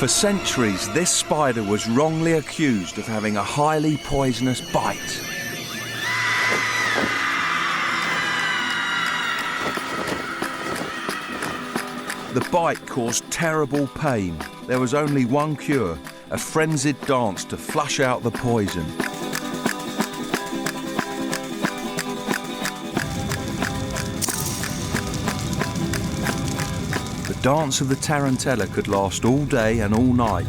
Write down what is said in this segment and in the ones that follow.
For centuries, this spider was wrongly accused of having a highly poisonous bite. The bite caused terrible pain. There was only one cure, a frenzied dance to flush out the poison. The dance of the Tarantella could last all day and all night.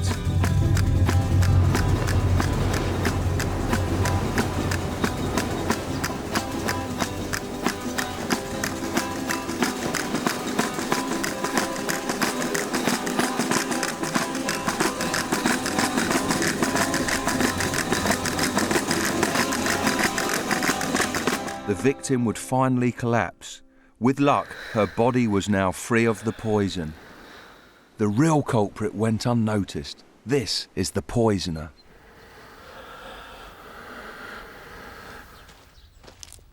The victim would finally collapse. With luck, her body was now free of the poison. The real culprit went unnoticed. This is the poisoner.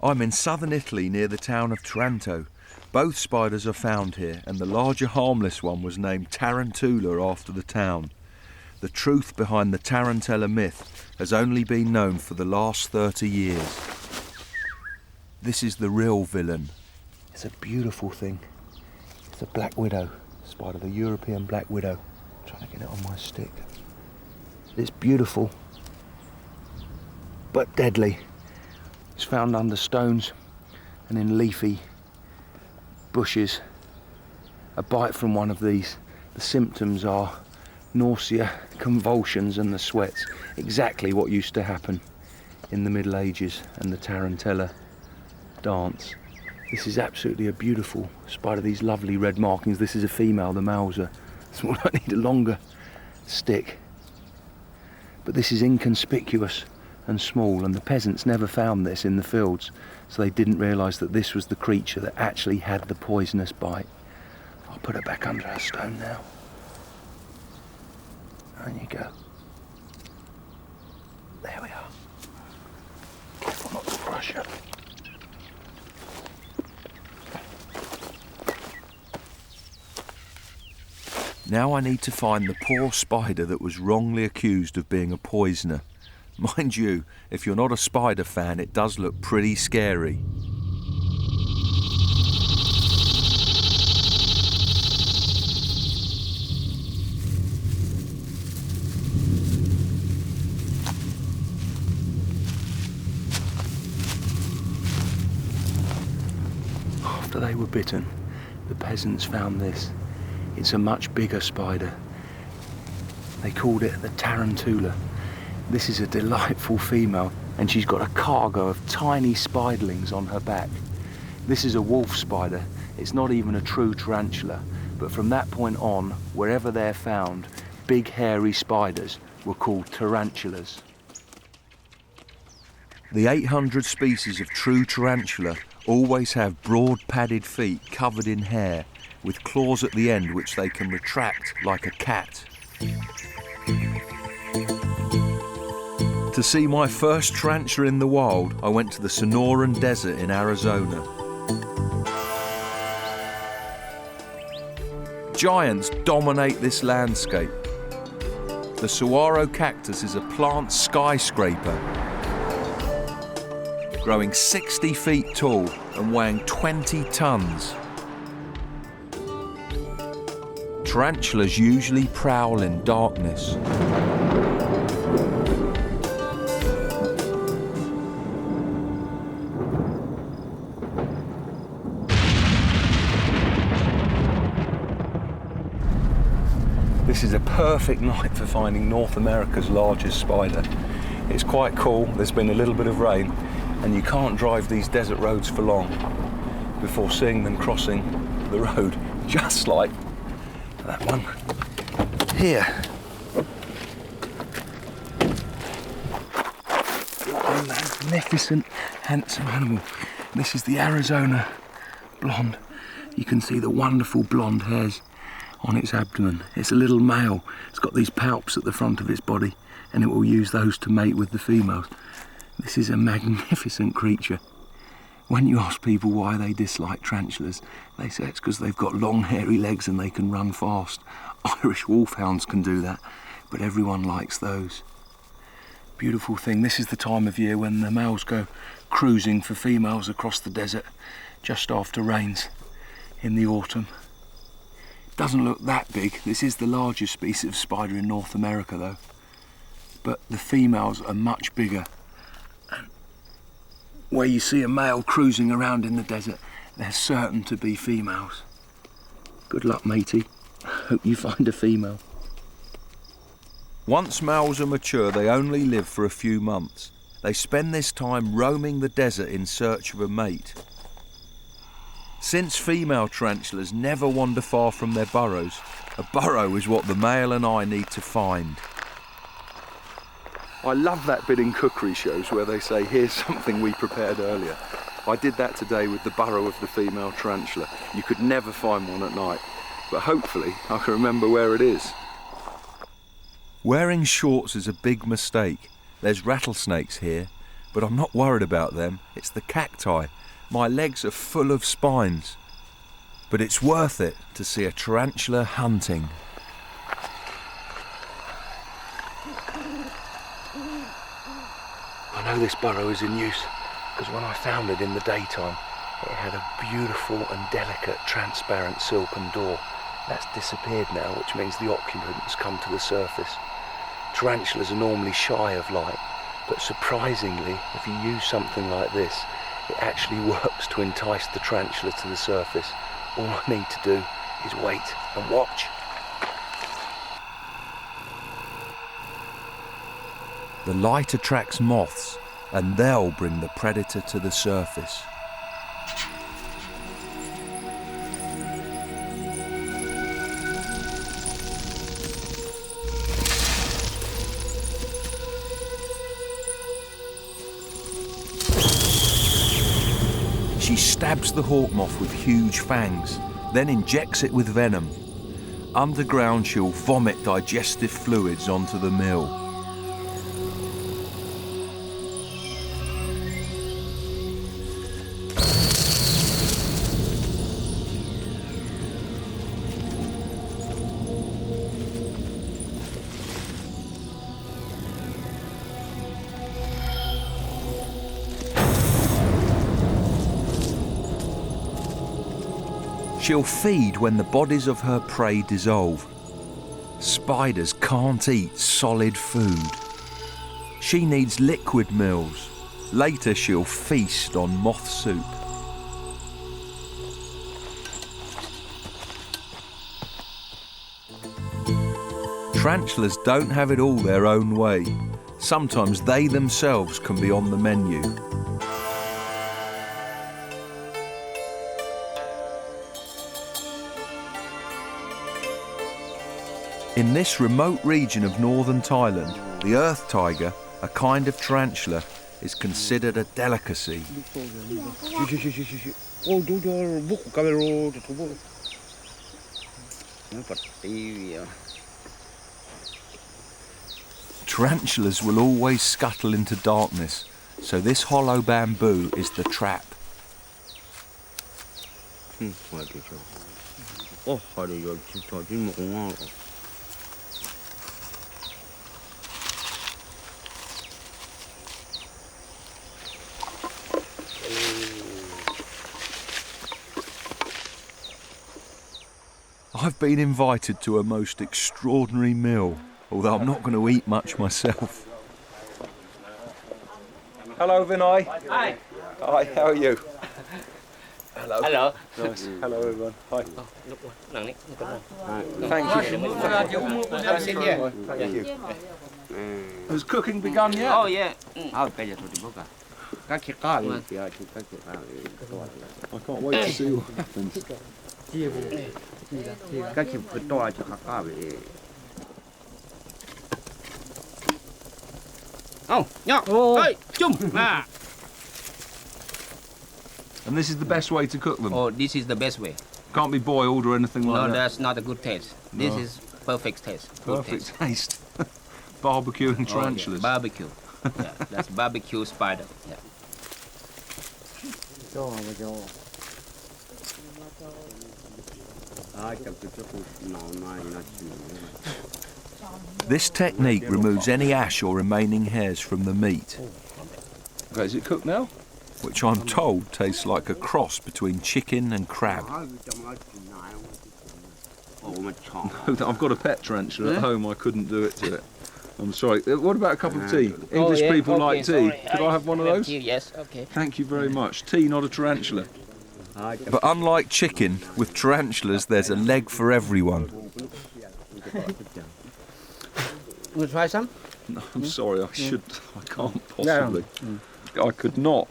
I'm in southern Italy near the town of Taranto. Both spiders are found here, and the larger harmless one was named Tarantula after the town. The truth behind the Tarantella myth has only been known for the last 30 years. This is the real villain. It's a beautiful thing. It's a black widow spider, the European black widow. I'm trying to get it on my stick. It's beautiful, but deadly. It's found under stones and in leafy bushes. A bite from one of these, the symptoms are nausea, convulsions and the sweats. Exactly what used to happen in the Middle Ages and the Tarantella dance. This is absolutely a beautiful spider, these lovely red markings. This is a female, the males are small. I need a longer stick. But this is inconspicuous and small, and the peasants never found this in the fields, so they didn't realise that this was the creature that actually had the poisonous bite. I'll put it back under a stone now. There you go. There we are. Careful not to crush her. Now I need to find the poor spider that was wrongly accused of being a poisoner. Mind you, if you're not a spider fan, it does look pretty scary. After they were bitten, the peasants found this. It's a much bigger spider. They called it the Tarantula. This is a delightful female, and she's got a cargo of tiny spiderlings on her back. This is a wolf spider. It's not even a true tarantula, but from that point on, wherever they're found, big hairy spiders were called tarantulas. The 800 species of true tarantula always have broad padded feet covered in hair, with claws at the end which they can retract like a cat. To see my first tarantula in the wild, I went to the Sonoran Desert in Arizona. Giants dominate this landscape. The saguaro cactus is a plant skyscraper, growing 60 feet tall and weighing 20 tons. Tarantulas usually prowl in darkness. This is a perfect night for finding North America's largest spider. It's quite cool, there's been a little bit of rain, and you can't drive these desert roads for long before seeing them crossing the road, just like that one here. A magnificent, handsome animal. This is the Arizona blonde. You can see the wonderful blonde hairs on its abdomen. It's a little male. It's got these palps at the front of its body, and it will use those to mate with the females. This is a magnificent creature. When you ask people why they dislike tarantulas, they say it's because they've got long hairy legs and they can run fast. Irish wolfhounds can do that, but everyone likes those. Beautiful thing. This is the time of year when the males go cruising for females across the desert just after rains in the autumn. Doesn't look that big. This is the largest species of spider in North America though, but the females are much bigger. And where you see a male cruising around in the desert, they're certain to be females. Good luck, matey. Hope you find a female. Once males are mature, they only live for a few months. They spend this time roaming the desert in search of a mate. Since female tarantulas never wander far from their burrows, a burrow is what the male and I need to find. I love that bit in cookery shows where they say, here's something we prepared earlier. I did that today with the burrow of the female tarantula. You could never find one at night, but hopefully I can remember where it is. Wearing shorts is a big mistake. There's rattlesnakes here, but I'm not worried about them. It's the cacti. My legs are full of spines. But it's worth it to see a tarantula hunting. I know this burrow is in use because when I found it in the daytime, it had a beautiful and delicate transparent silken door. That's disappeared now, which means the occupant has come to the surface. Tarantulas are normally shy of light, but surprisingly, if you use something like this, it actually works to entice the tarantula to the surface. All I need to do is wait and watch. The light attracts moths, and they'll bring the predator to the surface. She stabs the hawk moth with huge fangs, then injects it with venom. Underground, she'll vomit digestive fluids onto the mill. She'll feed when the bodies of her prey dissolve. Spiders can't eat solid food. She needs liquid meals. Later she'll feast on moth soup. Tarantulas don't have it all their own way. Sometimes they themselves can be on the menu. In this remote region of northern Thailand, the earth tiger, a kind of tarantula, is considered a delicacy. Tarantulas will always scuttle into darkness, so this hollow bamboo is the trap. I've been invited to a most extraordinary meal, although I'm not going to eat much myself. Hello, Vinay. Hi. Hi, how are you? Hello. Hello. Nice. Hello, everyone. Hi. Thank you. Thank you. Has cooking begun yet? Oh, yeah. I can't wait to see what happens. Oh, yeah. Hey, jump. And this is the best way to cook them? Oh, this is the best way. Can't be boiled or anything like No, that? that's not a good taste. This is perfect taste. Good Perfect taste. Barbecuing tarantulas. Oh, yeah. Barbecue. Yeah, that's barbecue spider. Yeah. This technique removes any ash or remaining hairs from the meat, Okay, is it cooked now? which I'm told tastes like a cross between chicken and crab. I've got a pet tarantula at home, I couldn't do it to it. I'm sorry. What about a cup of tea? English people like tea. Could I have one of those? Yes, okay. Thank you very much. Tea, not a tarantula. But unlike chicken, with tarantulas there's a leg for everyone. You try some? No, I'm sorry, I can't possibly. I could not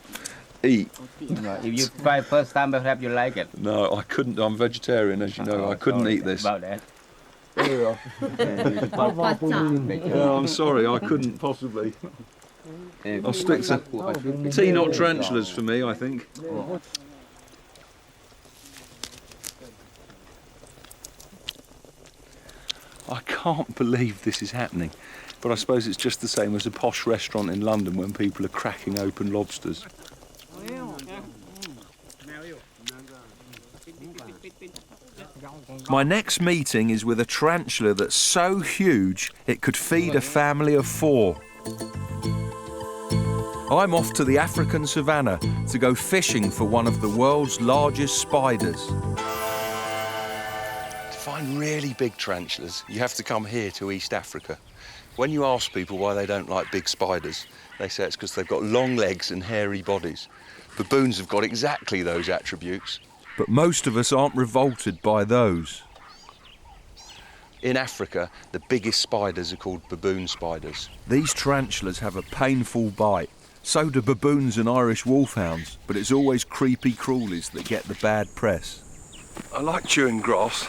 eat. If you try first time, perhaps you like it. No, I couldn't. I'm vegetarian, as you know. I couldn't eat this. About that. Yeah, I'm sorry, I couldn't possibly. I'll stick to tea, not tarantulas for me, I think. I can't believe this is happening, but I suppose it's just the same as a posh restaurant in London when people are cracking open lobsters. My next meeting is with a tarantula that's so huge it could feed a family of 4. I'm off to the African savannah to go fishing for one of the world's largest spiders. To find really big tarantulas, you have to come here to East Africa. When you ask people why they don't like big spiders, they say it's because they've got long legs and hairy bodies. Baboons have got exactly those attributes. But most of us aren't revolted by those. In Africa, the biggest spiders are called baboon spiders. These tarantulas have a painful bite. So do baboons and Irish wolfhounds, but it's always creepy crawlies that get the bad press. I like chewing grass,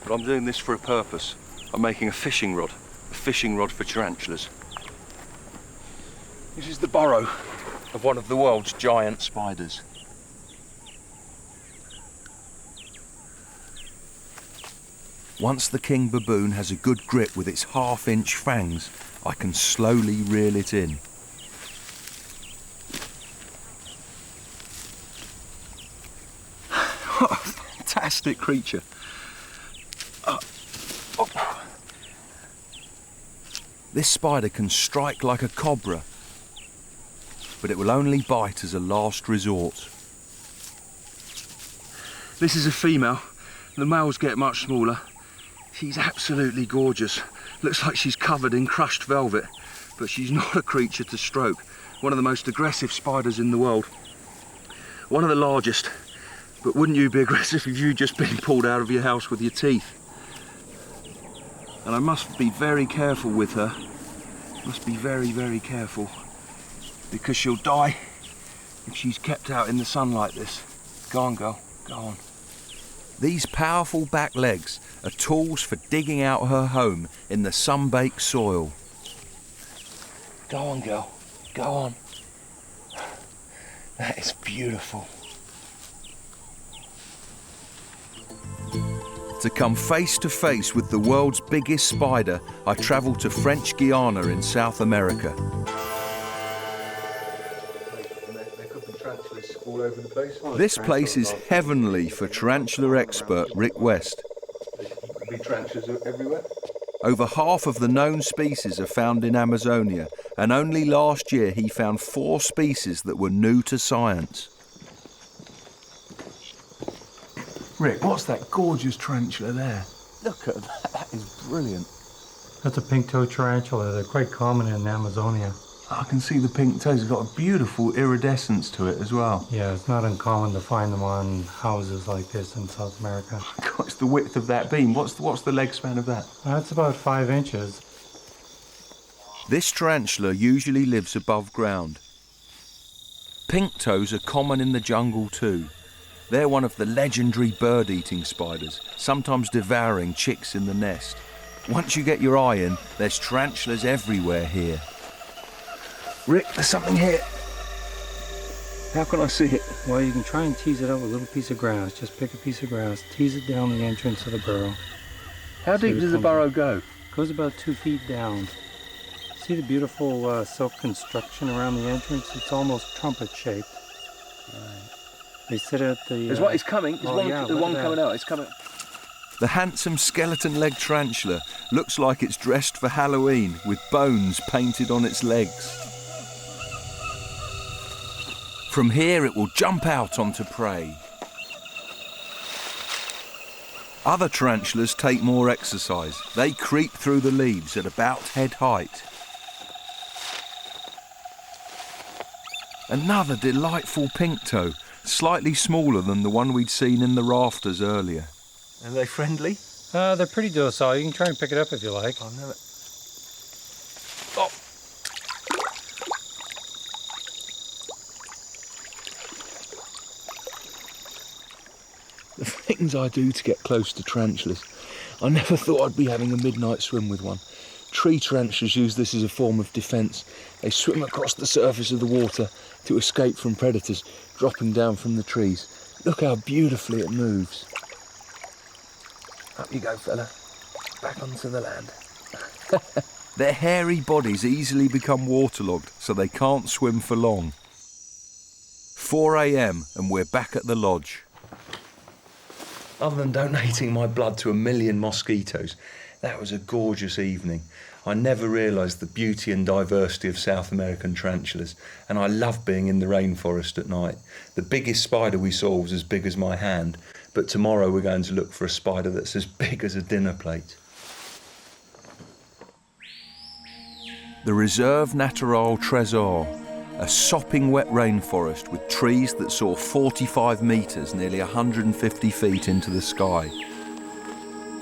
but I'm doing this for a purpose. I'm making a fishing rod for tarantulas. This is the burrow of one of the world's giant spiders. Once the king baboon has a good grip with its half-inch fangs, I can slowly reel it in. What a fantastic creature. This spider can strike like a cobra, but it will only bite as a last resort. This is a female. The males get much smaller. She's absolutely gorgeous. Looks like she's covered in crushed velvet, but she's not a creature to stroke. One of the most aggressive spiders in the world. One of the largest. But wouldn't you be aggressive if you'd just been pulled out of your house with your teeth? And I must be very careful with her. Must be very, very careful. Because she'll die if she's kept out in the sun like this. Go on, girl. Go on. These powerful back legs are tools for digging out her home in the sun-baked soil. Go on, girl. Go on. That is beautiful. To come face to face with the world's biggest spider, I travelled to French Guiana in South America. All over the place. This place is heavenly for tarantula expert Rick West. Big tarantulas everywhere. Over half of the known species are found in Amazonia, and only last year he found 4 species that were new to science. Rick, what's that gorgeous tarantula there? Look at that. That is brilliant. That's a pink-toed tarantula. They're quite common in Amazonia. I can see the pink toes. It's got a beautiful iridescence to it as well. Yeah, it's not uncommon to find them on houses like this in South America. What's the width of that beam? What's the leg span of that? That's about 5 inches. This tarantula usually lives above ground. Pink toes are common in the jungle too. They're one of the legendary bird-eating spiders, sometimes devouring chicks in the nest. Once you get your eye in, there's tarantulas everywhere here. Rick, there's something here. How can I see it? Well, you can try and tease it out with a little piece of grass. Just pick a piece of grass, tease it down the entrance of the burrow. How deep does the burrow go? It goes about 2 feet down. See the beautiful silk construction around the entrance? It's almost trumpet-shaped. Right. They sit at the... There's one, it's coming. There's one, yeah, the look one at coming that. out. It's coming. The handsome skeleton-legged tarantula looks like it's dressed for Halloween with bones painted on its legs. From here it will jump out onto prey. Other tarantulas take more exercise. They creep through the leaves at about head height. Another delightful pink toe, slightly smaller than the one we'd seen in the rafters earlier. Are they friendly? They're pretty docile. You can try and pick it up if you like. I've never... The things I do to get close to tarantulas. I never thought I'd be having a midnight swim with one. Tree tarantulas use this as a form of defence. They swim across the surface of the water to escape from predators dropping down from the trees. Look how beautifully it moves. Up you go, fella. Back onto the land. Their hairy bodies easily become waterlogged, so they can't swim for long. 4 a.m. and we're back at the lodge. Other than donating my blood to 1 million mosquitoes, that was a gorgeous evening. I never realised the beauty and diversity of South American tarantulas, and I love being in the rainforest at night. The biggest spider we saw was as big as my hand, but tomorrow we're going to look for a spider that's as big as a dinner plate. The Reserve Natural Trésor, a sopping wet rainforest with trees that soar 45 metres, nearly 150 feet into the sky.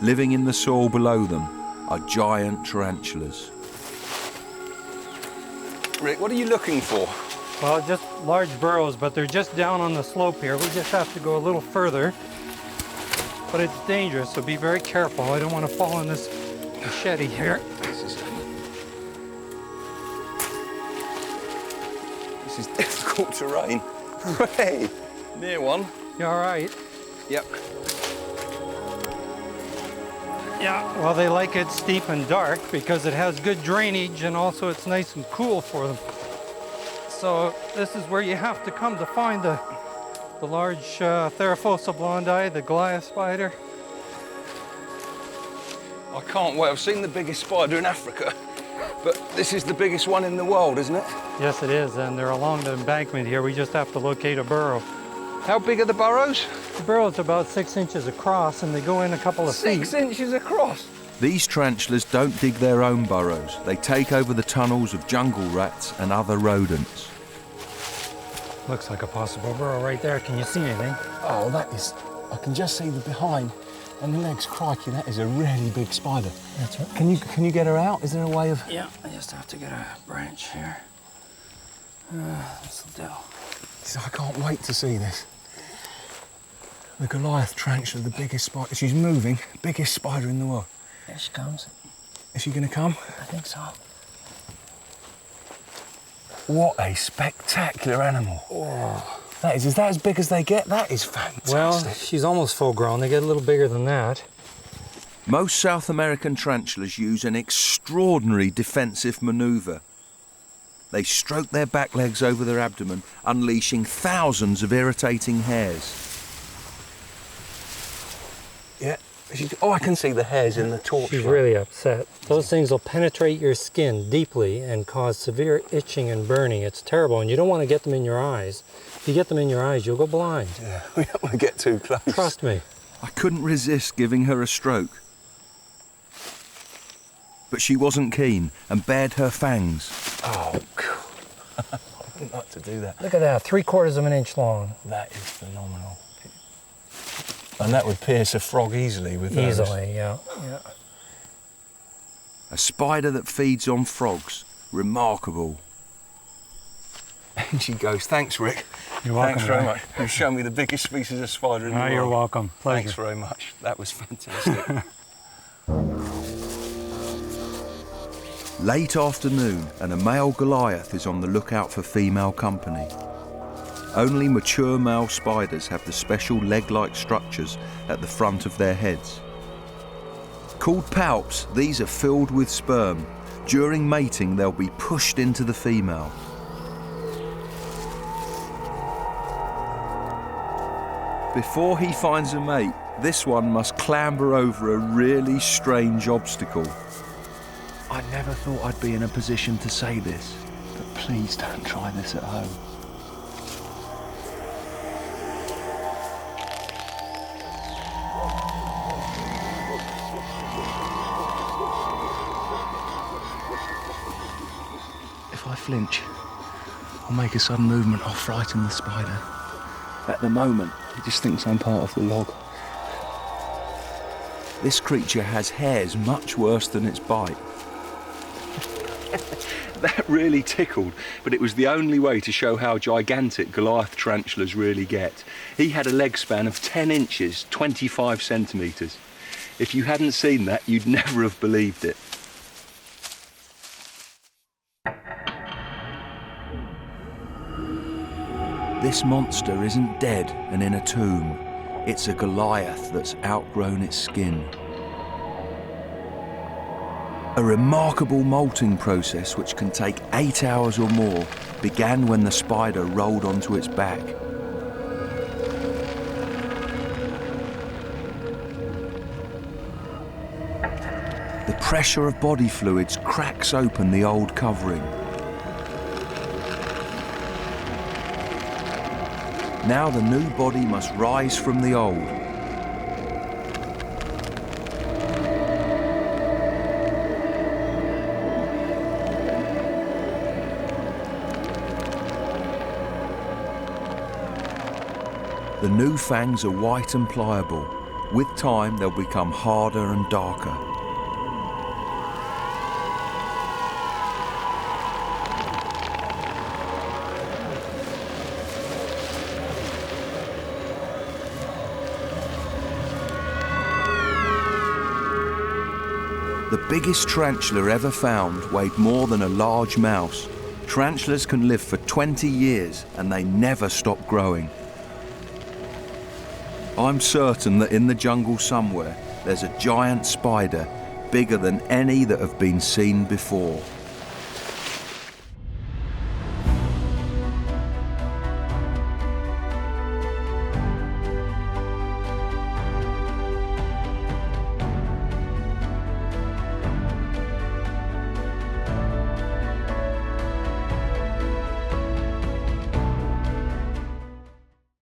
Living in the soil below them are giant tarantulas. Rick, what are you looking for? Well, just large burrows, but they're just down on the slope here. We just have to go a little further. But it's dangerous, so be very careful. I don't want to fall in this machete here. This is difficult terrain. Hey, near one. You all right? Yep. Yeah, well, they like it steep and dark because it has good drainage and also it's nice and cool for them. So this is where you have to come to find the large Theraphosa blondii, the Goliath spider. I can't wait. I've seen the biggest spider in Africa, but this is the biggest one in the world, isn't it? Yes, it is, and they're along the embankment here. We just have to locate a burrow. How big are the burrows? The burrow's about 6 inches across, and they go in a couple of feet. 6 inches across? These tarantulas don't dig their own burrows. They take over the tunnels of jungle rats and other rodents. Looks like a possible burrow right there. Can you see anything? Oh, that is... I can just see the behind and the legs. Crikey, that is a really big spider. That's right. Can you get her out? Is there a way of... Yeah, I just have to get a branch here. This'll do. I can't wait to see this. The Goliath tarantula, the biggest spider. She's moving. Biggest spider in the world. There she comes. Is she going to come? I think so. What a spectacular animal. Oh. Is that as big as they get? That is fantastic. Well, she's almost full grown. They get a little bigger than that. Most South American tarantulas use an extraordinary defensive manoeuvre. They stroke their back legs over their abdomen, unleashing thousands of irritating hairs. Yeah. Oh, I can see the hairs in the torch. She's really upset. Those things will penetrate your skin deeply and cause severe itching and burning. It's terrible, and you don't want to get them in your eyes. If you get them in your eyes, you'll go blind. Yeah, we don't want to get too close. Trust me. I couldn't resist giving her a stroke. But she wasn't keen and bared her fangs. Oh, God. I wouldn't like to do that. Look at that, 3/4 of an inch long. That is phenomenal. And that would pierce a frog easily with those. Easily, yeah. A spider that feeds on frogs. Remarkable. And she goes, thanks, Rick. You're welcome. Thanks very much. You've shown me the biggest species of spider in the world. You're welcome. Pleasure. Thanks very much. That was fantastic. Late afternoon and a male Goliath is on the lookout for female company. Only mature male spiders have the special leg-like structures at the front of their heads. Called palps, these are filled with sperm. During mating, they'll be pushed into the female. Before he finds a mate, this one must clamber over a really strange obstacle. I never thought I'd be in a position to say this, but please don't try this at home. If I flinch or make a sudden movement, I'll frighten the spider. At the moment, he just thinks I'm part of the log. This creature has hairs much worse than its bite. That really tickled, but it was the only way to show how gigantic Goliath tarantulas really get. He had a leg span of 10 inches, 25 centimetres. If you hadn't seen that, you'd never have believed it. This monster isn't dead and in a tomb. It's a Goliath that's outgrown its skin. A remarkable molting process which can take 8 hours or more began when the spider rolled onto its back. The pressure of body fluids cracks open the old covering. Now the new body must rise from the old. The new fangs are white and pliable. With time, they'll become harder and darker. The biggest tarantula ever found weighed more than a large mouse. Tarantulas can live for 20 years and they never stop growing. I'm certain that in the jungle somewhere there's a giant spider bigger than any that have been seen before.